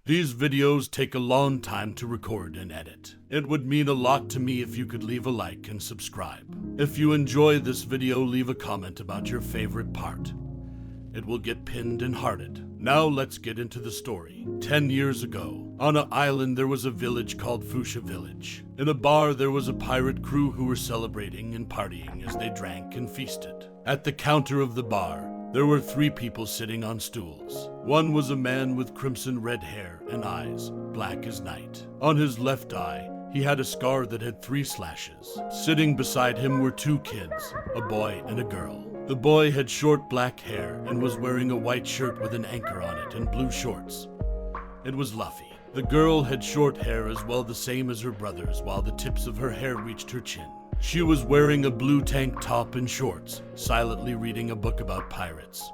These videos take a long time to record and edit. It would mean a lot to me if you could leave a like and subscribe. If you enjoy this video, leave a comment about your favorite part. It will get pinned and hearted. Now let's get into the story. 10 years ago, on an island there was a village called Fuchsia Village. In a bar there was a pirate crew who were celebrating and partying as they drank and feasted. At the counter of the bar, there were 3 people sitting on stools. One was a man with crimson red hair and eyes, black as night. On his left eye, he had a scar that had 3 slashes. Sitting beside him were 2 kids, a boy and a girl. The boy had short black hair and was wearing a white shirt with an anchor on it and blue shorts. It was Luffy. The girl had short hair as well, the same as her brother's, while the tips of her hair reached her chin. She was wearing a blue tank top and shorts, silently reading a book about pirates.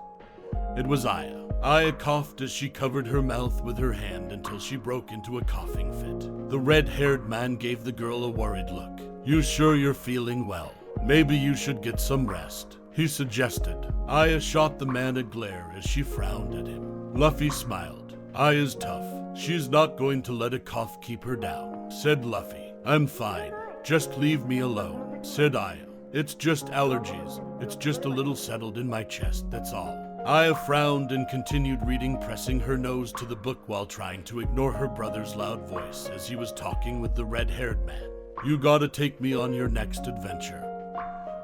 It was Aya. Aya coughed as she covered her mouth with her hand until she broke into a coughing fit. The red-haired man gave the girl a worried look. "You sure you're feeling well? Maybe you should get some rest," he suggested. Aya shot the man a glare as she frowned at him. Luffy smiled. "Aya's tough. She's not going to let a cough keep her down," said Luffy. "I'm fine. Just leave me alone," said Aya. "It's just allergies. It's just a little settled in my chest, that's all." Aya frowned and continued reading, pressing her nose to the book while trying to ignore her brother's loud voice as he was talking with the red-haired man. "You gotta take me on your next adventure,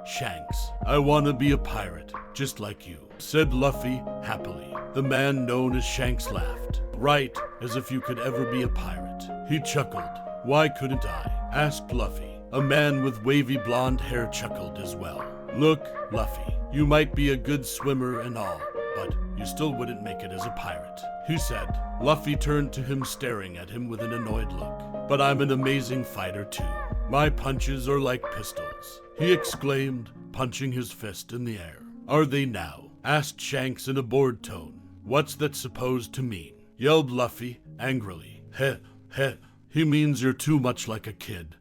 Shanks. I wanna be a pirate, just like you," said Luffy happily. The man known as Shanks laughed. "Right, as if you could ever be a pirate." He chuckled. "Why couldn't I?" asked Luffy. A man with wavy blonde hair chuckled as well. "Look, Luffy, you might be a good swimmer and all, but you still wouldn't make it as a pirate," he said. Luffy turned to him, staring at him with an annoyed look. "But I'm an amazing fighter too. My punches are like pistols," he exclaimed, punching his fist in the air. "Are they now?" asked Shanks in a bored tone. "What's that supposed to mean?" yelled Luffy angrily. "Heh, heh, he means you're too much like a kid,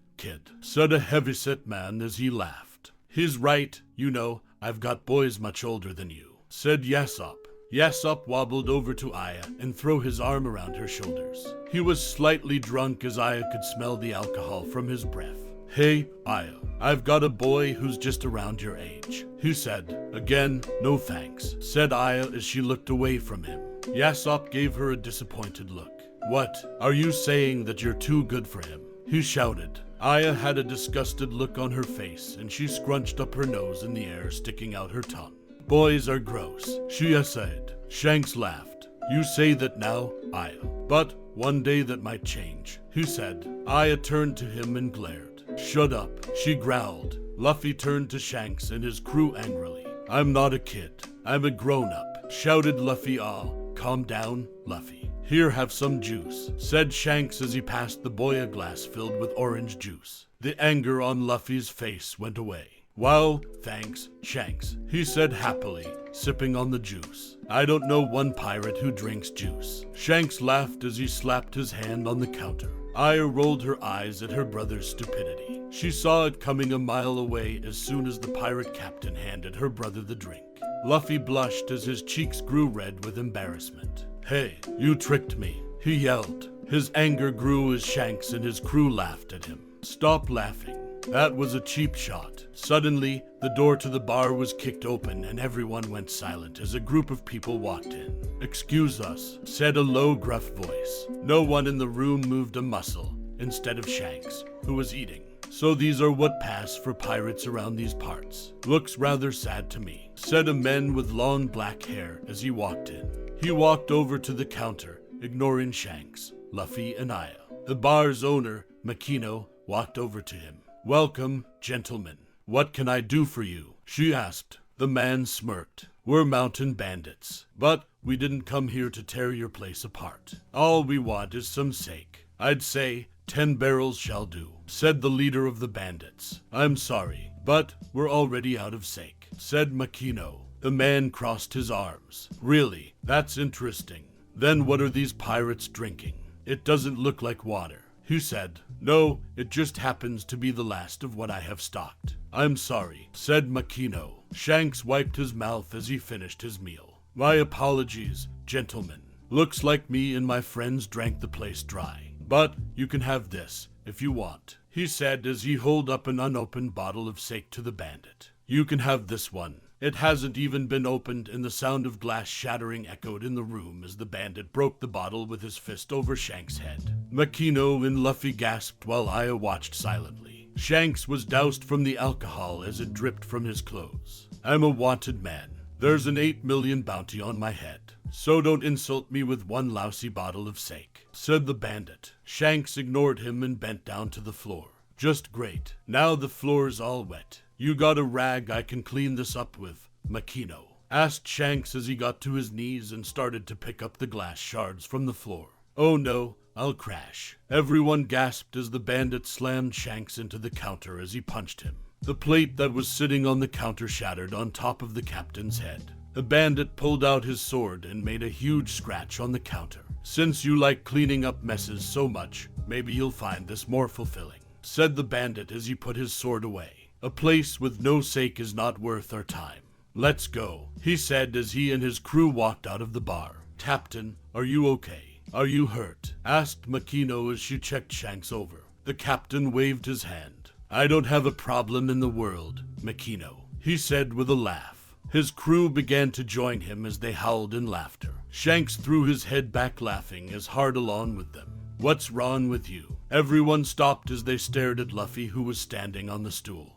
said a heavyset man as he laughed. "He's right, you know, I've got boys much older than you," said Yasopp. Yasopp wobbled over to Aya and threw his arm around her shoulders. He was slightly drunk as Aya could smell the alcohol from his breath. "Hey, Aya, I've got a boy who's just around your age," he said. "Again, no thanks," said Aya as she looked away from him. Yasopp gave her a disappointed look. "What, are you saying that you're too good for him?" he shouted. Aya had a disgusted look on her face and she scrunched up her nose in the air, sticking out her tongue. "Boys are gross," she said. Shanks laughed. "You say that now, Aya, but one day that might change," he said. Aya turned to him and glared. "Shut up," she growled. Luffy turned to Shanks and his crew angrily. "I'm not a kid. I'm a grown-up," shouted Luffy. "Ah, calm down, Luffy. Here, have some juice," said Shanks as he passed the boy a glass filled with orange juice. The anger on Luffy's face went away. "Wow, thanks, Shanks," he said happily, sipping on the juice. "I don't know one pirate who drinks juice." Shanks laughed as he slapped his hand on the counter. Aya rolled her eyes at her brother's stupidity. She saw it coming a mile away as soon as the pirate captain handed her brother the drink. Luffy blushed as his cheeks grew red with embarrassment. "Hey, you tricked me," he yelled. His anger grew as Shanks and his crew laughed at him. "Stop laughing. That was a cheap shot." Suddenly, the door to the bar was kicked open and everyone went silent as a group of people walked in. "Excuse us," said a low, gruff voice. No one in the room moved a muscle, instead of Shanks, who was eating. "So these are what pass for pirates around these parts. Looks rather sad to me," said a man with long black hair as he walked in. He walked over to the counter, ignoring Shanks, Luffy, and Aya. The bar's owner, Makino, walked over to him. "Welcome, gentlemen. What can I do for you?" she asked. The man smirked. "We're mountain bandits, but we didn't come here to tear your place apart. All we want is some sake. I'd say 10 barrels shall do," said the leader of the bandits. "I'm sorry, but we're already out of sake," said Makino. The man crossed his arms. "Really? That's interesting. Then what are these pirates drinking? It doesn't look like water," he said. "No, it just happens to be the last of what I have stocked." "I'm sorry," said Makino. Shanks wiped his mouth as he finished his meal. "My apologies, gentlemen. Looks like me and my friends drank the place dry. But you can have this if you want, he said as he held up an unopened bottle of sake to the bandit. You can have this one. It hasn't even been opened, and the sound of glass shattering echoed in the room as the bandit broke the bottle with his fist over Shanks' head. Makino and Luffy gasped while Aya watched silently. Shanks was doused from the alcohol as it dripped from his clothes. I'm a wanted man. There's an 8 million bounty on my head, so don't insult me with one lousy bottle of sake, said the bandit. Shanks ignored him and bent down to the floor. Just great. Now the floor's all wet. You got a rag I can clean this up with, Makino? Asked Shanks as he got to his knees and started to pick up the glass shards from the floor. Oh no, I'll crash. Everyone gasped as the bandit slammed Shanks into the counter as he punched him. The plate that was sitting on the counter shattered on top of the captain's head. The bandit pulled out his sword and made a huge scratch on the counter. Since you like cleaning up messes so much, maybe you'll find this more fulfilling, said the bandit as he put his sword away. A place with no sake is not worth our time. Let's go, he said as he and his crew walked out of the bar. Captain, are you okay? Are you hurt? Asked Makino as she checked Shanks over. The captain waved his hand. I don't have a problem in the world, Makino, he said with a laugh. His crew began to join him as they howled in laughter. Shanks threw his head back laughing as hard along with them. What's wrong with you? Everyone stopped as they stared at Luffy, who was standing on the stool,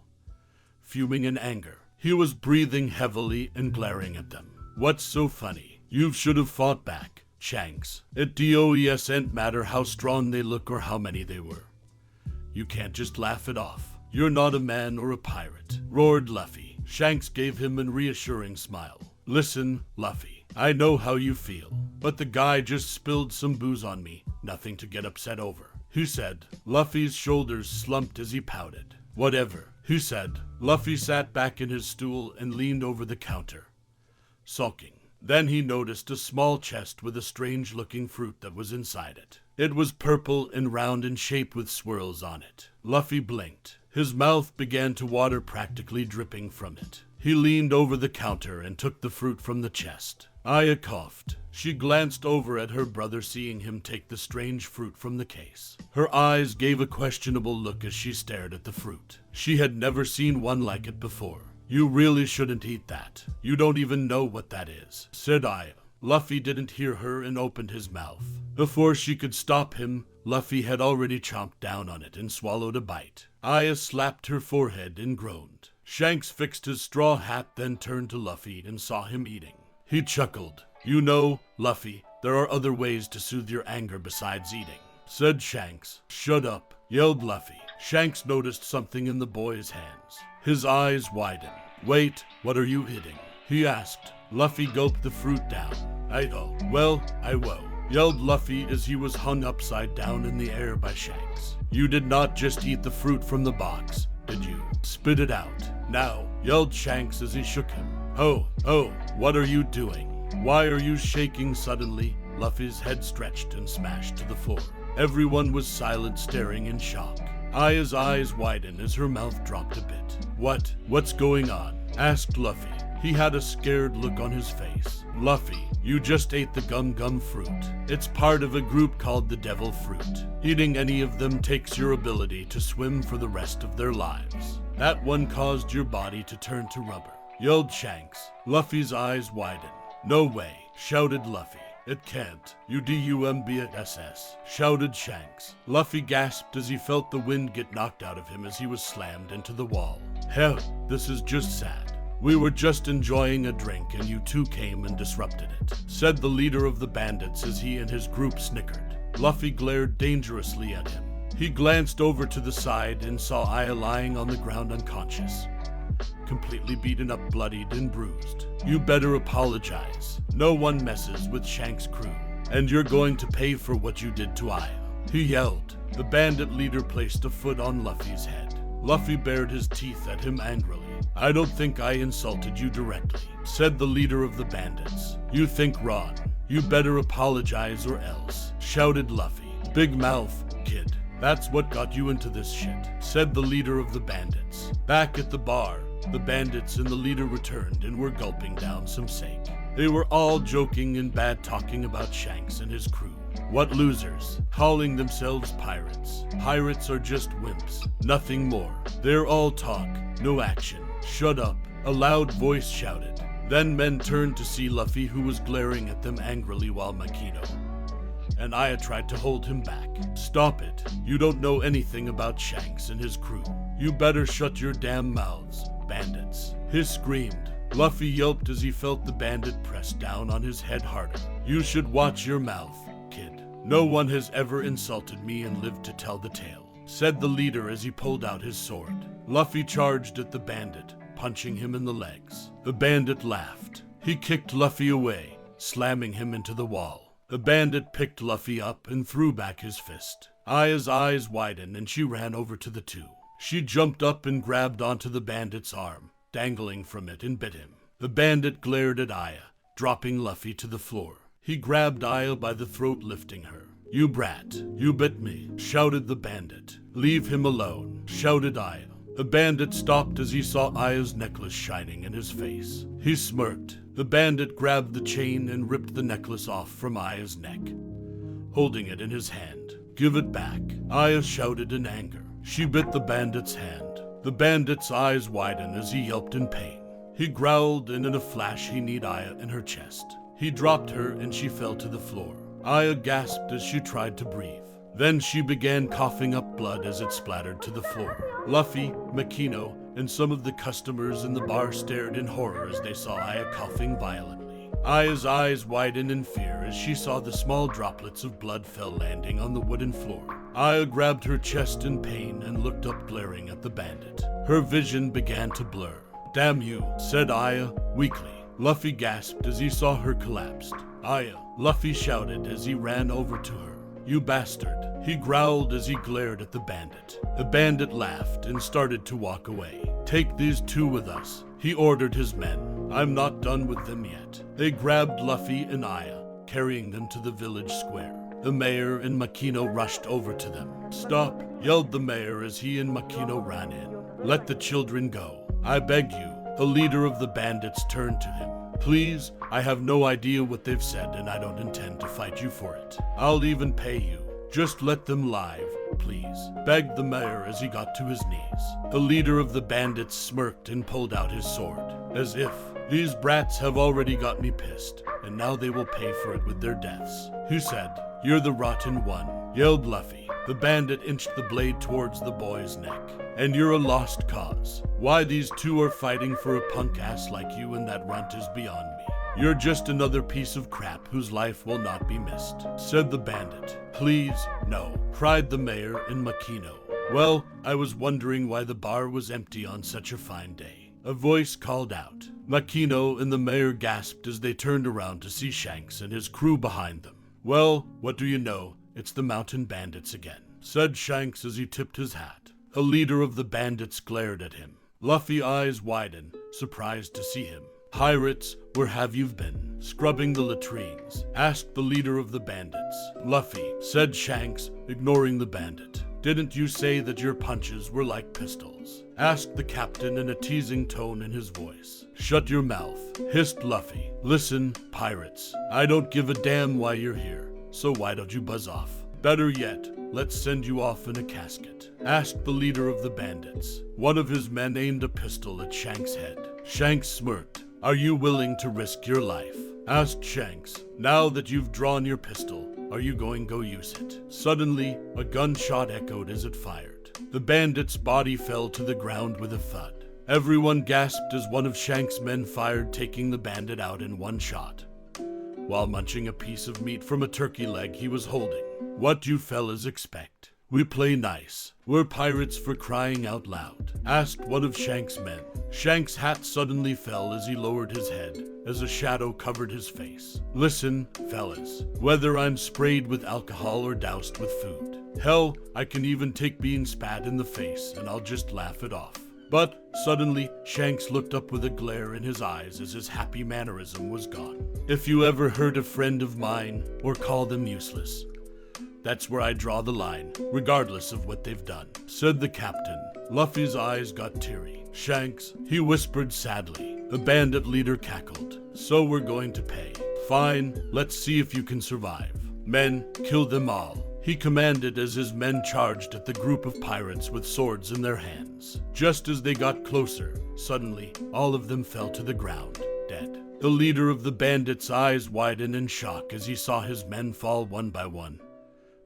fuming in anger. He was breathing heavily and glaring at them. What's so funny? You should have fought back, Shanks. It doesn't matter how strong they look or how many they were. You can't just laugh it off. You're not a man or a pirate, roared Luffy. Shanks gave him a reassuring smile. Listen, Luffy, I know how you feel, but the guy just spilled some booze on me. Nothing to get upset over, he said. Luffy's shoulders slumped as he pouted. Whatever, he said. Luffy sat back in his stool and leaned over the counter, sulking. Then he noticed a small chest with a strange-looking fruit that was inside it. It was purple and round in shape with swirls on it. Luffy blinked. His mouth began to water, practically dripping from it. He leaned over the counter and took the fruit from the chest. Aya coughed. She glanced over at her brother, seeing him take the strange fruit from the case. Her eyes gave a questionable look as she stared at the fruit. She had never seen one like it before. You really shouldn't eat that. You don't even know what that is, said Aya. Luffy didn't hear her and opened his mouth. Before she could stop him, Luffy had already chomped down on it and swallowed a bite. Aya slapped her forehead and groaned. Shanks fixed his straw hat, then turned to Luffy and saw him eating. He chuckled. You know, Luffy, there are other ways to soothe your anger besides eating, said Shanks. Shut up, yelled Luffy. Shanks noticed something in the boy's hands. His eyes widened. Wait, what are you hitting? He asked. Luffy gulped the fruit down. I will, yelled Luffy as he was hung upside down in the air by Shanks. You did not just eat the fruit from the box, did you? Spit it out. Now, yelled Shanks as he shook him. Oh, what are you doing? Why are you shaking suddenly? Luffy's head stretched and smashed to the floor. Everyone was silent, staring in shock. Aya's eyes widened as her mouth dropped a bit. What's going on? Asked Luffy. He had a scared look on his face. Luffy, you just ate the gum fruit. It's part of a group called the Devil Fruit. Eating any of them takes your ability to swim for the rest of their lives. That one caused your body to turn to rubber, yelled Shanks. Luffy's eyes widened. No way, shouted Luffy. It can't. You dumb-SS, shouted Shanks. Luffy gasped as he felt the wind get knocked out of him as he was slammed into the wall. Hell, this is just sad. We were just enjoying a drink and you two came and disrupted it, said the leader of the bandits as he and his group snickered. Luffy glared dangerously at him. He glanced over to the side and saw Aya lying on the ground unconscious, completely beaten up, bloodied and bruised. You better apologize. No one messes with Shanks' crew, and you're going to pay for what you did to Aya, he yelled. The bandit leader placed a foot on Luffy's head. Luffy bared his teeth at him angrily. I don't think I insulted you directly, said the leader of the bandits. You think wrong. You better apologize or else, shouted Luffy. Big mouth, kid. That's what got you into this shit, said the leader of the bandits. Back at the bar, the bandits and the leader returned and were gulping down some sake. They were all joking and bad-talking about Shanks and his crew. What losers, calling themselves pirates. Pirates are just wimps, nothing more. They're all talk, no action. Shut up, a loud voice shouted. Then men turned to see Luffy, who was glaring at them angrily, while Makino and Aya tried to hold him back. Stop it, you don't know anything about Shanks and his crew. You better shut your damn mouths, bandits. He screamed. Luffy yelped as he felt the bandit press down on his head harder. You should watch your mouth, kid. No one has ever insulted me and lived to tell the tale, said the leader as he pulled out his sword. Luffy charged at the bandit, punching him in the legs. The bandit laughed. He kicked Luffy away, slamming him into the wall. The bandit picked Luffy up and threw back his fist. Aya's eyes widened and she ran over to the two. She jumped up and grabbed onto the bandit's arm, dangling from it, and bit him. The bandit glared at Aya, dropping Luffy to the floor. He grabbed Aya by the throat, lifting her. You brat, you bit me, shouted the bandit. Leave him alone, shouted Aya. The bandit stopped as he saw Aya's necklace shining in his face. He smirked. The bandit grabbed the chain and ripped the necklace off from Aya's neck, holding it in his hand. Give it back, Aya shouted in anger. She bit the bandit's hand. The bandit's eyes widened as he yelped in pain. He growled, and in a flash he kneed Aya in her chest. He dropped her and she fell to the floor. Aya gasped as she tried to breathe. Then she began coughing up blood as it splattered to the floor. Luffy, Makino, and some of the customers in the bar stared in horror as they saw Aya coughing violently. Aya's eyes widened in fear as she saw the small droplets of blood fell, landing on the wooden floor. Aya grabbed her chest in pain and looked up, glaring at the bandit. Her vision began to blur. Damn you, said Aya weakly. Luffy gasped as he saw her collapsed. Aya, Luffy shouted as he ran over to her. You bastard, he growled as he glared at the bandit. The bandit laughed and started to walk away. Take these two with us, he ordered his men. I'm not done with them yet. They grabbed Luffy and Aya, carrying them to the village square. The mayor and Makino rushed over to them. Stop, yelled the mayor as he and Makino ran in. Let the children go, I beg you. The leader of the bandits turned to him. Please, I have no idea what they've said and I don't intend to fight you for it. I'll even pay you. Just let them live, please, begged the mayor as he got to his knees. The leader of the bandits smirked and pulled out his sword, as if, these brats have already got me pissed, and now they will pay for it with their deaths. He said, you're the rotten one, yelled Luffy. The bandit inched the blade towards the boy's neck. And you're a lost cause. Why these two are fighting for a punk ass like you and that runt is beyond me. You're just another piece of crap whose life will not be missed, said the bandit. Please, no, cried the mayor and Makino. Well, I was wondering why the bar was empty on such a fine day. A voice called out. Makino and the mayor gasped as they turned around to see Shanks and his crew behind them. Well, what do you know? It's the mountain bandits again, said Shanks as he tipped his hat. The leader of the bandits glared at him. Luffy's eyes widened, surprised to see him. Pirates, where have you been? Scrubbing the latrines, asked the leader of the bandits. Luffy, said Shanks, ignoring the bandit. Didn't you say that your punches were like pistols? Asked the captain in a teasing tone in his voice. Shut your mouth, hissed Luffy. Listen, pirates, I don't give a damn why you're here, so why don't you buzz off? Better yet, let's send you off in a casket, asked the leader of the bandits. One of his men aimed a pistol at Shanks' head. Shanks smirked. Are you willing to risk your life? Asked Shanks. Now that you've drawn your pistol, are you going to go use it? Suddenly, a gunshot echoed as it fired. The bandit's body fell to the ground with a thud. Everyone gasped as one of Shanks' men fired, taking the bandit out in one shot, while munching a piece of meat from a turkey leg he was holding. What do you fellas expect? We play nice. We're pirates, for crying out loud, asked one of Shanks' men. Shanks' hat suddenly fell as he lowered his head, as a shadow covered his face. Listen, fellas, whether I'm sprayed with alcohol or doused with food, hell, I can even take being spat in the face and I'll just laugh it off. But suddenly, Shanks looked up with a glare in his eyes as his happy mannerism was gone. If you ever hurt a friend of mine or call them useless, that's where I draw the line, regardless of what they've done, said the captain. Luffy's eyes got teary. Shanks, he whispered sadly, The bandit leader cackled. So we're going to pay. Fine, let's see if you can survive. Men, kill them all, he commanded as his men charged at the group of pirates with swords in their hands. Just as they got closer, suddenly, all of them fell to the ground, dead. The leader of the bandits' eyes widened in shock as he saw his men fall one by one,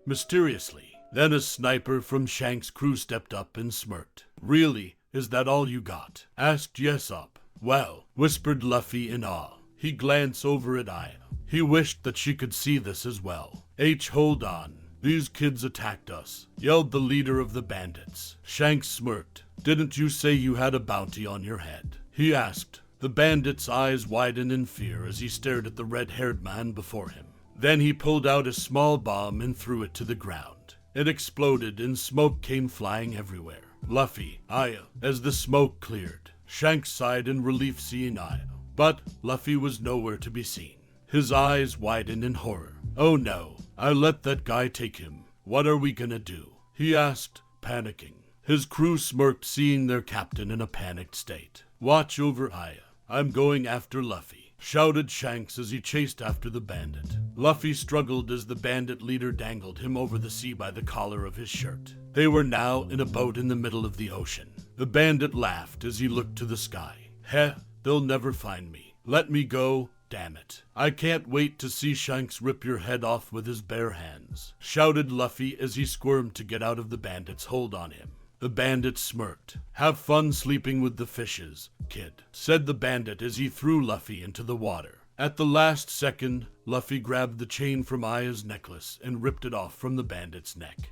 mysteriously. Then a sniper from Shanks' crew stepped up and smirked. Really, is that all you got? Asked Yesop. Well, whispered Luffy in awe. He glanced over at Aya. He wished that she could see this as well. Hold on. These kids attacked us, yelled the leader of the bandits. Shanks smirked. Didn't you say you had a bounty on your head? He asked. The bandit's eyes widened in fear as he stared at the red-haired man before him. Then he pulled out a small bomb and threw it to the ground. It exploded and smoke came flying everywhere. Luffy, Aya, as the smoke cleared. Shanks sighed in relief seeing Aya, but Luffy was nowhere to be seen. His eyes widened in horror. Oh no, I let that guy take him. What are we gonna do? He asked, panicking. His crew smirked seeing their captain in a panicked state. Watch over Aya. I'm going after Luffy, shouted Shanks as he chased after the bandit. Luffy struggled as the bandit leader dangled him over the sea by the collar of his shirt. They were now in a boat in the middle of the ocean. The bandit laughed as he looked to the sky. Heh, they'll never find me. Let me go, damn it. I can't wait to see Shanks rip your head off with his bare hands, shouted Luffy as he squirmed to get out of the bandit's hold on him. The bandit smirked. Have fun sleeping with the fishes, kid, said the bandit as he threw Luffy into the water. At the last second, Luffy grabbed the chain from Aya's necklace and ripped it off from the bandit's neck,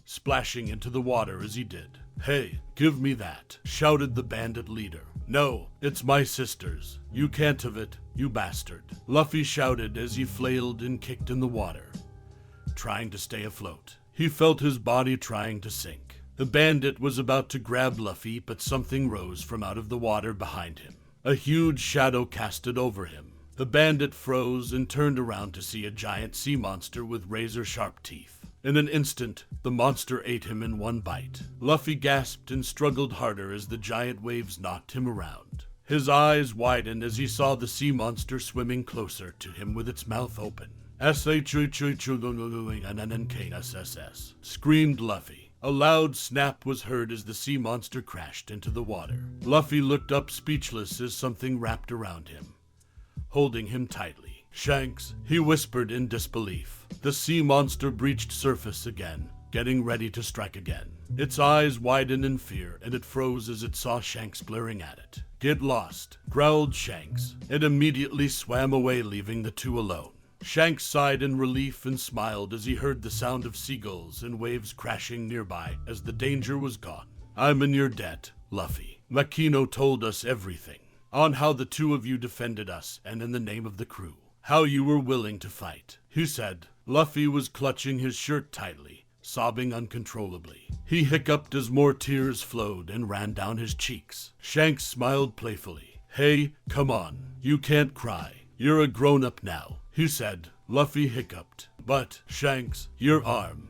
splashing into the water as he did. Hey, give me that, shouted the bandit leader. No, it's my sister's. You can't have it, you bastard, Luffy shouted as he flailed and kicked in the water, trying to stay afloat. He felt his body trying to sink. The bandit was about to grab Luffy, but something rose from out of the water behind him. A huge shadow casted over him. The bandit froze and turned around to see a giant sea monster with razor-sharp teeth. In an instant, the monster ate him in one bite. Luffy gasped and struggled harder as the giant waves knocked him around. His eyes widened as he saw the sea monster swimming closer to him with its mouth open. Screamed Luffy. A loud snap was heard as the sea monster crashed into the water. Luffy looked up speechless as something wrapped around him, holding him tightly. Shanks, he whispered in disbelief. The sea monster breached surface again, getting ready to strike again. Its eyes widened in fear, and it froze as it saw Shanks glaring at it. Get lost, growled Shanks. It immediately swam away, leaving the two alone. Shanks sighed in relief and smiled as he heard the sound of seagulls and waves crashing nearby as the danger was gone. I'm in your debt, Luffy. Makino told us everything, on how the two of you defended us and in the name of the crew, how you were willing to fight, he said. Luffy was clutching his shirt tightly, sobbing uncontrollably. He hiccuped as more tears flowed and ran down his cheeks. Shanks smiled playfully. Hey, come on, you can't cry. You're a grown-up now, he said. Luffy hiccuped. But, Shanks, your arm,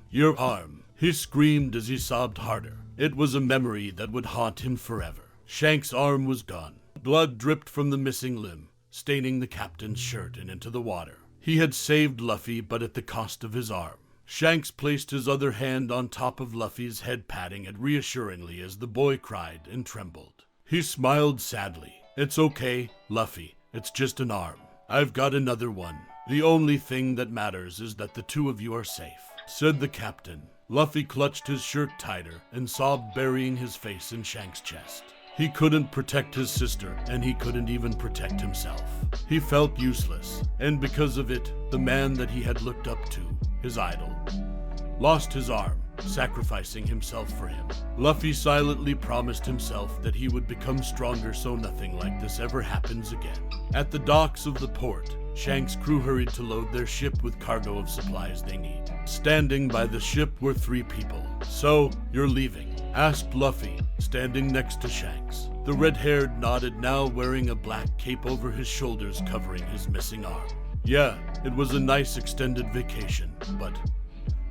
he screamed as he sobbed harder. It was a memory that would haunt him forever. Shanks' arm was gone. Blood dripped from the missing limb, staining the captain's shirt and into the water. He had saved Luffy, but at the cost of his arm. Shanks placed his other hand on top of Luffy's head, patting it reassuringly as the boy cried and trembled. He smiled sadly. It's okay, Luffy. It's just an arm. I've got another one. The only thing that matters is that the two of you are safe, said the captain. Luffy clutched his shirt tighter and sobbed, burying his face in Shanks' chest. He couldn't protect his sister, and he couldn't even protect himself. He felt useless, and because of it, the man that he had looked up to, his idol, lost his arm, sacrificing himself for him. Luffy silently promised himself that he would become stronger so nothing like this ever happens again. At the docks of the port, Shanks' crew hurried to load their ship with cargo of supplies they need. Standing by the ship were 3 people. So, you're leaving? Asked Luffy, standing next to Shanks. The red-haired nodded, now wearing a black cape over his shoulders covering his missing arm. Yeah, it was a nice extended vacation, but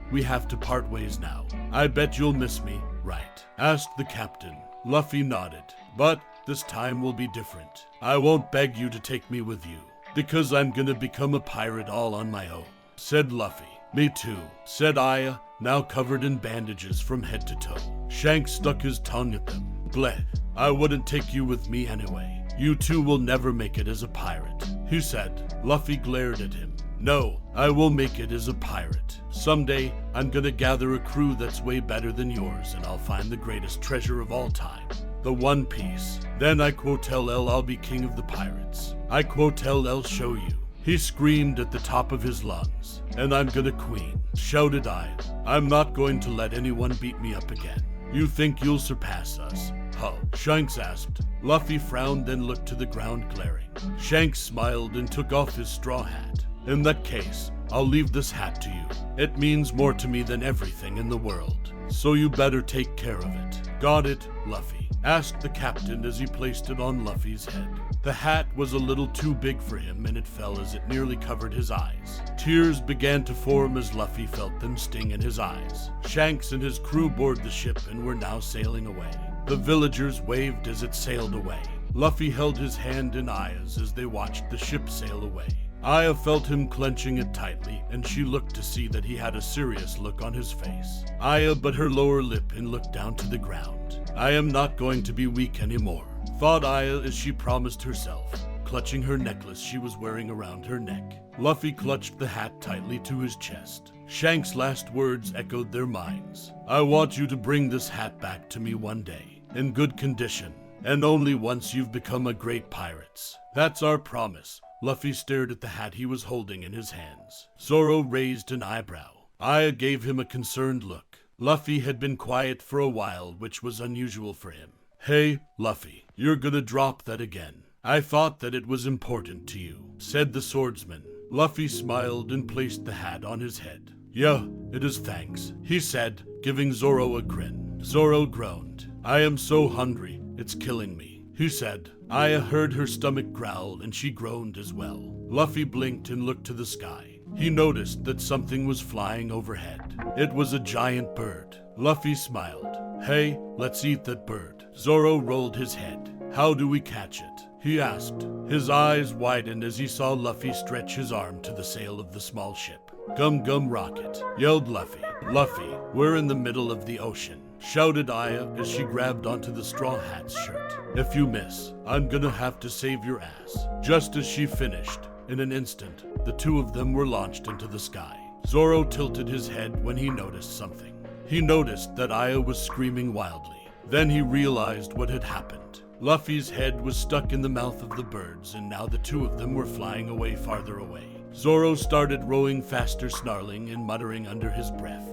we have to part ways now. I bet you'll miss me, right? Asked the captain. Luffy nodded. But this time will be different. I won't beg you to take me with you, because I'm gonna become a pirate all on my own, said Luffy. Me too, said Aya, now covered in bandages from head to toe. Shanks stuck his tongue at them. Bleh, I wouldn't take you with me anyway. You two will never make it as a pirate, he said. Luffy glared at him. No, I will make it as a pirate. Someday, I'm gonna gather a crew that's way better than yours, and I'll find the greatest treasure of all time, the One Piece. Then I quotel I'll be king of the pirates. I quotel I'll show you. He screamed at the top of his lungs. And I'm gonna queen, shouted I. I'm not going to let anyone beat me up again. You think you'll surpass us? Huh? Shanks asked. Luffy frowned and looked to the ground glaring. Shanks smiled and took off his straw hat. In that case, I'll leave this hat to you. It means more to me than everything in the world, so you better take care of it. Got it, Luffy? Asked the captain as he placed it on Luffy's head. The hat was a little too big for him and it fell as it nearly covered his eyes. Tears began to form as Luffy felt them sting in his eyes. Shanks and his crew boarded the ship and were now sailing away. The villagers waved as it sailed away. Luffy held his hand in Aya's as they watched the ship sail away. Aya felt him clenching it tightly, and she looked to see that he had a serious look on his face. Aya bit her lower lip and looked down to the ground. I am not going to be weak anymore, thought Aya as she promised herself, clutching her necklace she was wearing around her neck. Luffy clutched the hat tightly to his chest. Shanks' last words echoed their minds. I want you to bring this hat back to me one day, in good condition, and only once you've become a great pirate. That's our promise. Luffy stared at the hat he was holding in his hands. Zoro raised an eyebrow. Aya gave him a concerned look. Luffy had been quiet for a while, which was unusual for him. Hey, Luffy, you're gonna drop that again. I thought that it was important to you, said the swordsman. Luffy smiled and placed the hat on his head. Yeah, it is, thanks, he said, giving Zoro a grin. Zoro groaned. I am so hungry, it's killing me, he said. Aya heard her stomach growl and she groaned as well. Luffy blinked and looked to the sky. He noticed that something was flying overhead. It was a giant bird. Luffy smiled. Hey, let's eat that bird. Zoro rolled his head. How do we catch it? He asked. His eyes widened as he saw Luffy stretch his arm to the sail of the small ship. Gum Gum Rocket, yelled Luffy. Luffy, we're in the middle of the ocean, shouted Aya as she grabbed onto the Straw Hat's shirt. If you miss, I'm gonna have to save your ass. Just as she finished, in an instant, the two of them were launched into the sky. Zoro tilted his head when he noticed something. He noticed that Aya was screaming wildly. Then he realized what had happened. Luffy's head was stuck in the mouth of the birds, and now the two of them were flying away farther away. Zoro started rowing faster, snarling and muttering under his breath,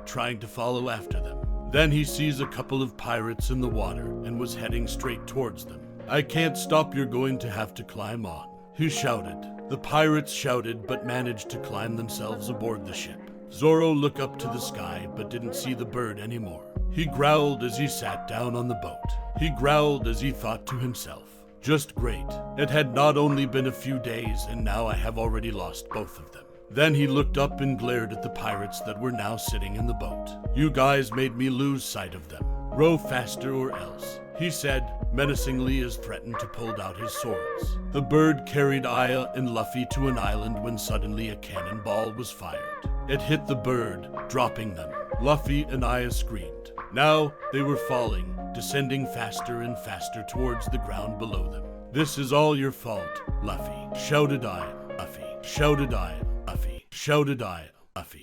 trying to follow after them. Then he sees a couple of pirates in the water and was heading straight towards them. I can't stop, you're going to have to climb on, he shouted. The pirates shouted but managed to climb themselves aboard the ship. Zoro looked up to the sky but didn't see the bird anymore. He growled as he sat down on the boat. He growled as he thought to himself, just great. It had not only been a few days and now I have already lost both of them. Then he looked up and glared at the pirates that were now sitting in the boat. You guys made me lose sight of them. Row faster or else, he said, menacingly as threatened to pull out his swords. The bird carried Aya and Luffy to an island when suddenly a cannonball was fired. It hit the bird, dropping them. Luffy and Aya screamed. Now they were falling, descending faster and faster towards the ground below them. This is all your fault, Luffy, shouted Aya. Luffy, shouted Aya. Luffy, shouted Aya. Luffy.